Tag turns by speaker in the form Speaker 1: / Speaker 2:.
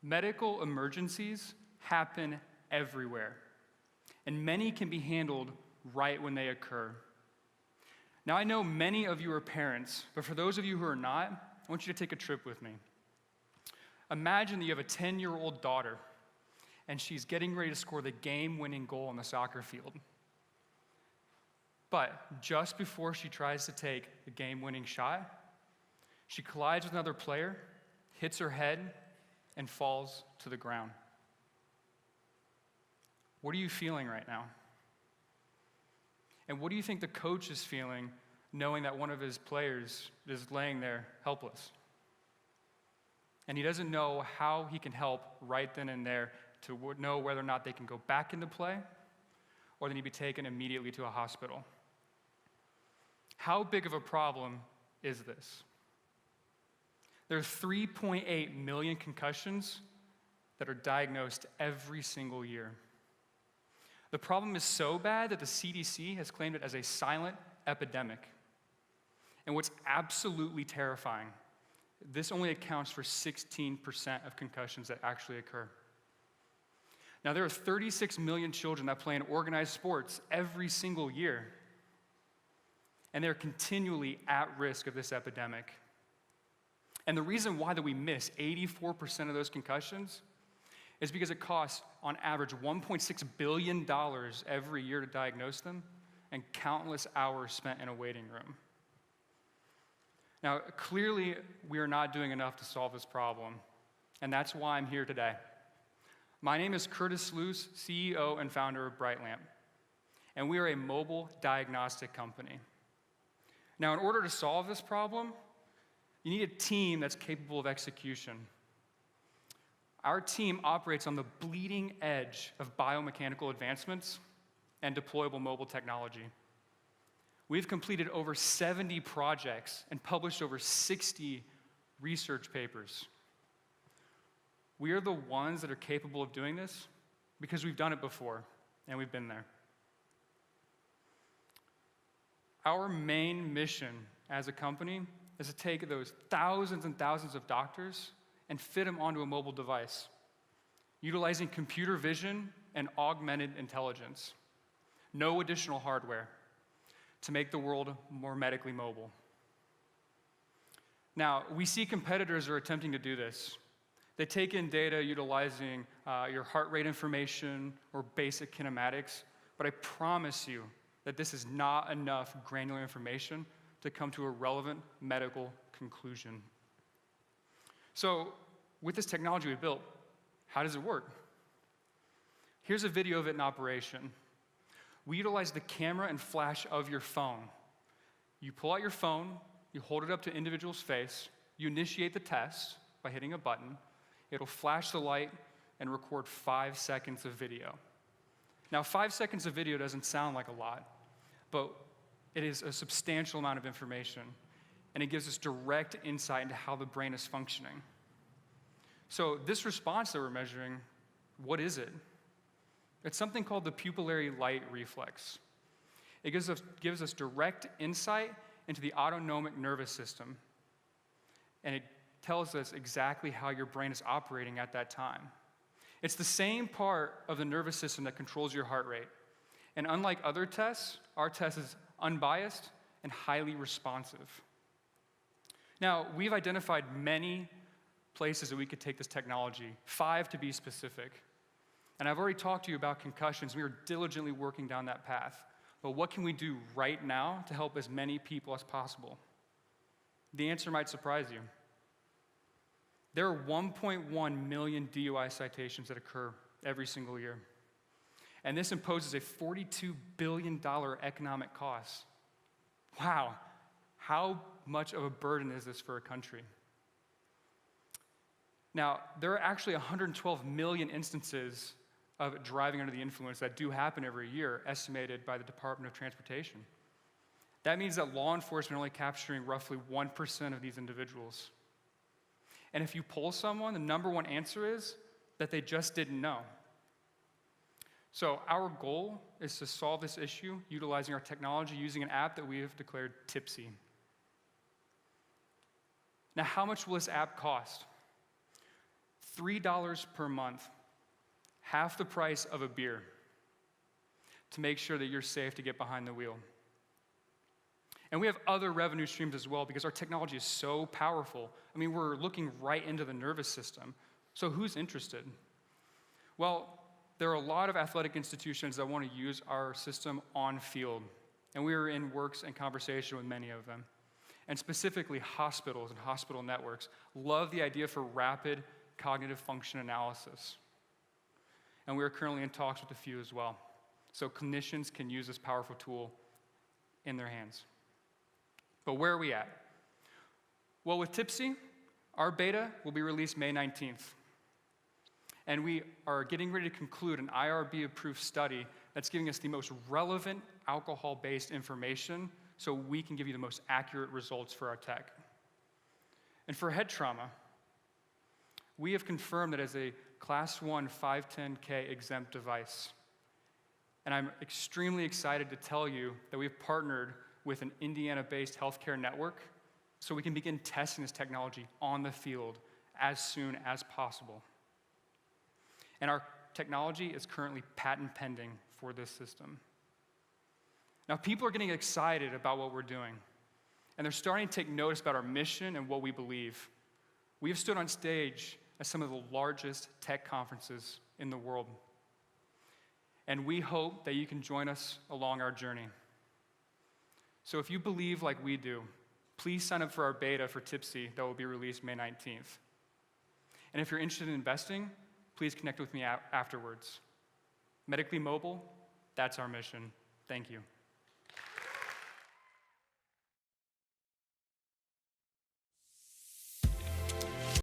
Speaker 1: Medical emergencies happen everywhere, and many can be handled right when they occur. Now, I know many of you are parents, but for those of you who are not, I want you to take a trip with me. Imagine that you have a 10-year-old daughter, and she's getting ready to score the game-winning goal on the soccer field. But just before she tries to take the game-winning shot, she collides with another player, hits her head, and falls to the ground. What are you feeling right now? And what do you think the coach is feeling knowing that one of his players is laying there helpless? And he doesn't know how he can help right then and there to know whether or not they can go back into play or they need to be taken immediately to a hospital. How big of a problem is this? There are 3.8 million concussions that are diagnosed every single year. The problem is so bad that the CDC has claimed it as a silent epidemic. And what's absolutely terrifying, this only accounts for 16% of concussions that actually occur. Now, there are 36 million children that play in organized sports every single year, and they're continually at risk of this epidemic. And the reason why that we miss 84% of those concussions is because it costs, on average, $1.6 billion every year to diagnose them and countless hours spent in a waiting room. Now, clearly, we are not doing enough to solve this problem, and that's why I'm here today. My name is Curtis Luce, CEO and founder of Brightlamp, and we are a mobile diagnostic company. Now, in order to solve this problem, you need a team that's capable of execution. Our team operates on the bleeding edge of biomechanical advancements and deployable mobile technology. We've completed over 70 projects and published over 60 research papers. We are the ones that are capable of doing this because we've done it before and we've been there. Our main mission as a company is to take those thousands and thousands of doctors and fit them onto a mobile device, utilizing computer vision and augmented intelligence. No additional hardware to make the world more medically mobile. Now, we see competitors are attempting to do this. They take in data utilizing your heart rate information or basic kinematics, but I promise you that this is not enough granular information to come to a relevant medical conclusion. So, with this technology we built, how does it work? Here's a video of it in operation. We utilize the camera and flash of your phone. You pull out your phone, you hold it up to an individual's face, you initiate the test by hitting a button. It'll flash the light and record 5 seconds of video. Now, 5 seconds of video doesn't sound like a lot, but it is a substantial amount of information, and it gives us direct insight into how the brain is functioning. So this response that we're measuring, what is it? It's something called the pupillary light reflex. It gives us direct insight into the autonomic nervous system, and it tells us exactly how your brain is operating at that time. It's the same part of the nervous system that controls your heart rate. And unlike other tests, our test is unbiased and highly responsive. Now, we've identified many places that we could take this technology, 5 to be specific. And I've already talked to you about concussions. We are diligently working down that path. But what can we do right now to help as many people as possible? The answer might surprise you. There are 1.1 million DUI citations that occur every single year. And this imposes a $42 billion economic cost. Wow, how much of a burden is this for a country? Now, there are actually 112 million instances of driving under the influence that do happen every year, estimated by the Department of Transportation. That means that law enforcement are only capturing roughly 1% of these individuals. And if you poll someone, the number one answer is that they just didn't know. So our goal is to solve this issue utilizing our technology, using an app that we have declared tipsy. Now, how much will this app cost? $3 per month, half the price of a beer, to make sure that you're safe to get behind the wheel. And we have other revenue streams as well because our technology is so powerful. I mean, we're looking right into the nervous system. So who's interested? Well, there are a lot of athletic institutions that want to use our system on field. And we are in works and conversation with many of them. And specifically, hospitals and hospital networks love the idea for rapid cognitive function analysis. And we are currently in talks with a few as well. So clinicians can use this powerful tool in their hands. But where are we at? Well, with Tipsy, our beta will be released May 19th. And we are getting ready to conclude an IRB-approved study that's giving us the most relevant alcohol-based information so we can give you the most accurate results for our tech. And for head trauma, we have confirmed that as a Class 1 510K exempt device. And I'm extremely excited to tell you that we've partnered with an Indiana-based healthcare network so we can begin testing this technology on the field as soon as possible. And our technology is currently patent pending for this system. Now, people are getting excited about what we're doing, and they're starting to take notice about our mission and what we believe. We have stood on stage at some of the largest tech conferences in the world, and we hope that you can join us along our journey. So if you believe like we do, please sign up for our beta for Tipsy that will be released May 19th. And if you're interested in investing, please connect with me afterwards. Medically mobile, that's our mission. Thank you.